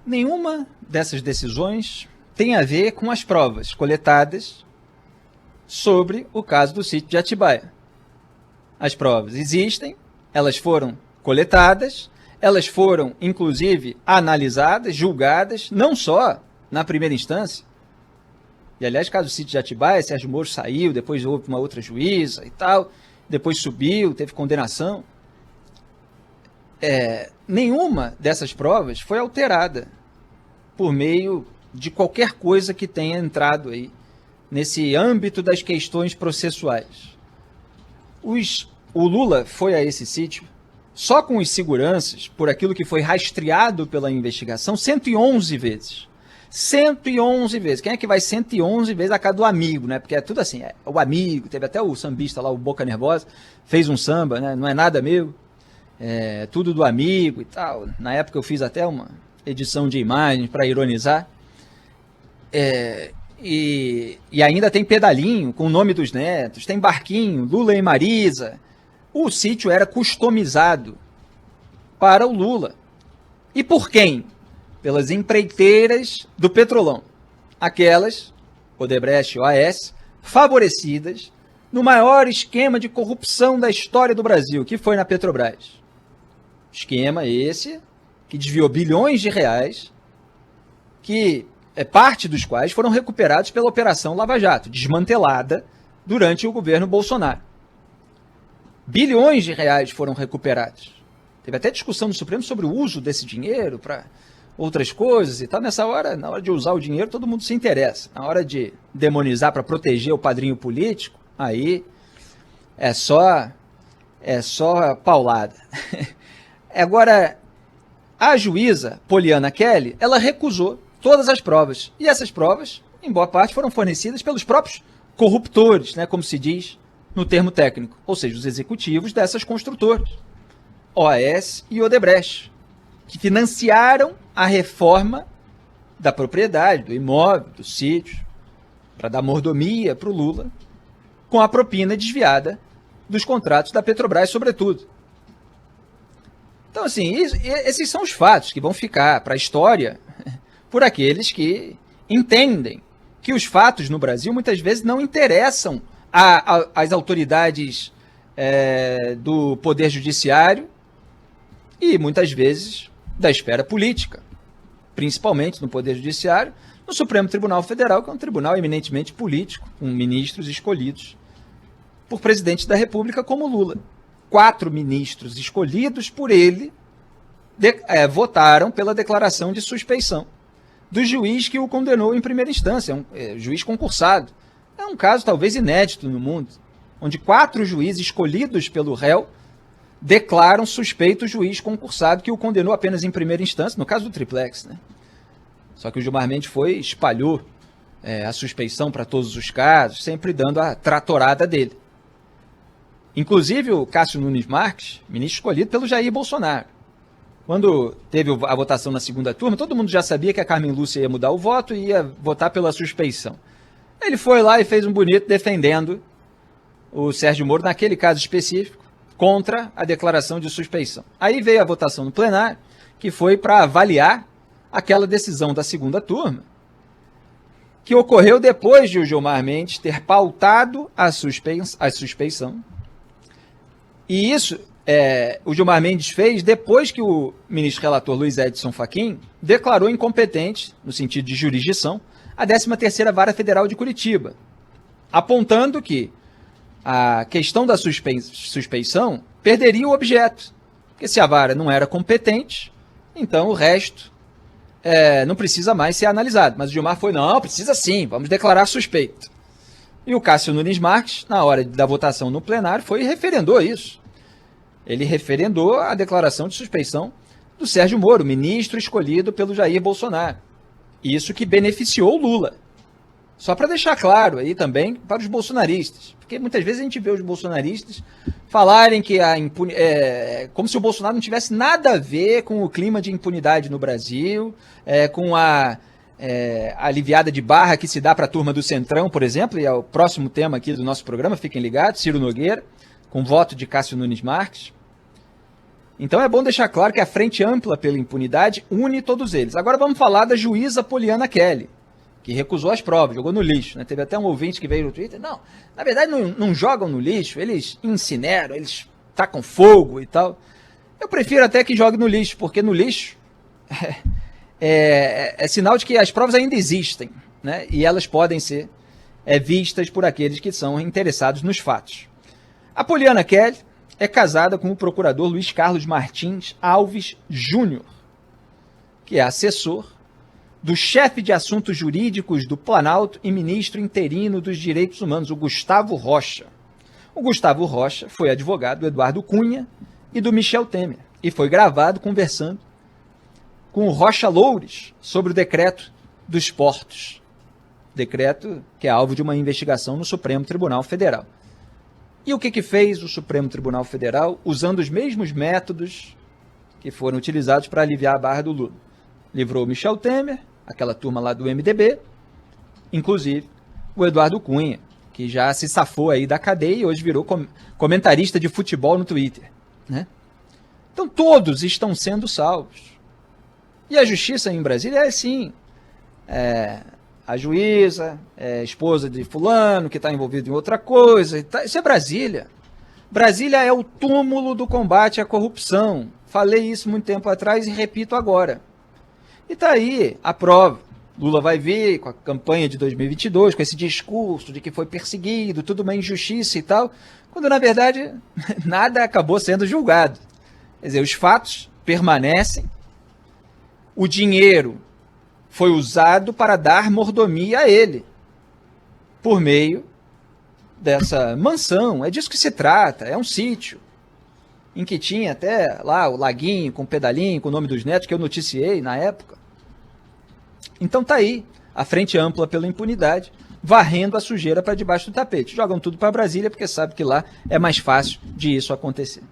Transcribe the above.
Nenhuma dessas decisões tem a ver com as provas coletadas sobre o caso do sítio de Atibaia. As provas existem, elas foram coletadas, elas foram, inclusive, analisadas, julgadas, não só na primeira instância. E, aliás, caso do sítio de Atibaia, Sérgio Moro saiu, depois houve uma outra juíza e tal, depois subiu, teve condenação. Nenhuma dessas provas foi alterada por meio de qualquer coisa que tenha entrado aí nesse âmbito das questões processuais. O Lula foi a esse sítio só com os seguranças, por aquilo que foi rastreado pela investigação, 111 vezes. 111 vezes. Quem é que vai 111 vezes a casa do amigo, né? Porque é tudo assim, o amigo, teve até o sambista lá, o Boca Nervosa, fez um samba, né? Não é nada meu, é tudo do amigo e tal. Na época eu fiz até uma edição de imagens para ironizar. E ainda tem pedalinho com o nome dos netos, tem barquinho, Lula e Marisa. O sítio era customizado para o Lula. E por quem? Pelas empreiteiras do Petrolão. Aquelas, Odebrecht e OAS, favorecidas no maior esquema de corrupção da história do Brasil, que foi na Petrobras. Esquema esse que desviou bilhões de reais, que parte dos quais foram recuperados pela Operação Lava Jato, desmantelada durante o governo Bolsonaro. Bilhões de reais foram recuperados. Teve até discussão no Supremo sobre o uso desse dinheiro para outras coisas e tal. Nessa hora, na hora de usar o dinheiro, todo mundo se interessa. Na hora de demonizar para proteger o padrinho político, aí é só paulada. Agora, a juíza Poliana Kelly, ela recusou todas as provas. E essas provas, em boa parte, foram fornecidas pelos próprios corruptores, né, como se diz no termo técnico, ou seja, os executivos dessas construtoras, OAS e Odebrecht, que financiaram a reforma da propriedade, do imóvel, do sítio, para dar mordomia para o Lula, com a propina desviada dos contratos da Petrobras, sobretudo. Então, assim, esses são os fatos que vão ficar para a história por aqueles que entendem que os fatos no Brasil muitas vezes não interessam às autoridades do Poder Judiciário e muitas vezes da esfera política, principalmente no Poder Judiciário, no Supremo Tribunal Federal, que é um tribunal eminentemente político, com ministros escolhidos por presidente da República como Lula. 4 ministros escolhidos por ele votaram pela declaração de suspeição do juiz que o condenou em primeira instância, um juiz concursado. É um caso talvez inédito no mundo, onde 4 juízes escolhidos pelo réu declaram suspeito o juiz concursado que o condenou apenas em primeira instância, no caso do triplex, né? Só que o Gilmar Mendes espalhou a suspeição para todos os casos, sempre dando a tratorada dele. Inclusive o Cássio Nunes Marques, ministro escolhido pelo Jair Bolsonaro. Quando teve a votação na segunda turma, todo mundo já sabia que a Carmen Lúcia ia mudar o voto e ia votar pela suspeição. Ele foi lá e fez um bonito defendendo o Sérgio Moro, naquele caso específico, contra a declaração de suspeição. Aí veio a votação no plenário, que foi para avaliar aquela decisão da segunda turma, que ocorreu depois de o Gilmar Mendes ter pautado a suspeição. E isso o Gilmar Mendes fez depois que o ministro relator Luiz Edson Fachin declarou incompetente, no sentido de jurisdição, a 13ª Vara Federal de Curitiba, apontando que a questão da suspeição perderia o objeto, porque se a vara não era competente, então o resto não precisa mais ser analisado. Mas o Gilmar não, precisa sim, vamos declarar suspeito. E o Cássio Nunes Marques, na hora da votação no plenário, foi e referendou isso. Ele referendou a declaração de suspeição do Sérgio Moro, ministro escolhido pelo Jair Bolsonaro. Isso que beneficiou o Lula. Só para deixar claro aí também para os bolsonaristas, porque muitas vezes a gente vê os bolsonaristas falarem que como se o Bolsonaro não tivesse nada a ver com o clima de impunidade no Brasil, com a aliviada de barra que se dá para a turma do Centrão, por exemplo, e é o próximo tema aqui do nosso programa, fiquem ligados, Ciro Nogueira, com voto de Cássio Nunes Marques. Então é bom deixar claro que a Frente Ampla pela Impunidade une todos eles. Agora vamos falar da juíza Poliana Kelly, que recusou as provas, jogou no lixo. Né? Teve até um ouvinte que veio no Twitter. Não, na verdade não jogam no lixo, eles incineram, eles tacam fogo e tal. Eu prefiro até que jogue no lixo, porque no lixo é sinal de que as provas ainda existem, né? E elas podem ser vistas por aqueles que são interessados nos fatos. A Poliana Kelly é casada com o procurador Luiz Carlos Martins Alves Júnior, que é assessor do chefe de assuntos jurídicos do Planalto e ministro interino dos Direitos Humanos, o Gustavo Rocha. O Gustavo Rocha foi advogado do Eduardo Cunha e do Michel Temer, e foi gravado conversando com o Rocha Loures sobre o decreto dos portos, decreto que é alvo de uma investigação no Supremo Tribunal Federal. E o que fez o Supremo Tribunal Federal usando os mesmos métodos que foram utilizados para aliviar a barra do Lula? Livrou o Michel Temer, aquela turma lá do MDB, inclusive o Eduardo Cunha, que já se safou aí da cadeia e hoje virou comentarista de futebol no Twitter, né? Então todos estão sendo salvos. E a justiça em Brasília é assim, a juíza é esposa de fulano, que está envolvido em outra coisa. Isso é Brasília. Brasília é o túmulo do combate à corrupção. Falei isso muito tempo atrás e repito agora. E está aí a prova. Lula vai vir com a campanha de 2022, com esse discurso de que foi perseguido, tudo uma injustiça e tal, quando na verdade nada acabou sendo julgado. Quer dizer, os fatos permanecem, o dinheiro foi usado para dar mordomia a ele, por meio dessa mansão. É disso que se trata, é um sítio, em que tinha até lá o laguinho com pedalinho, com o nome dos netos, que eu noticiei na época. Então tá aí, a Frente Ampla pela Impunidade, varrendo a sujeira para debaixo do tapete. Jogam tudo para Brasília, porque sabe que lá é mais fácil de isso acontecer.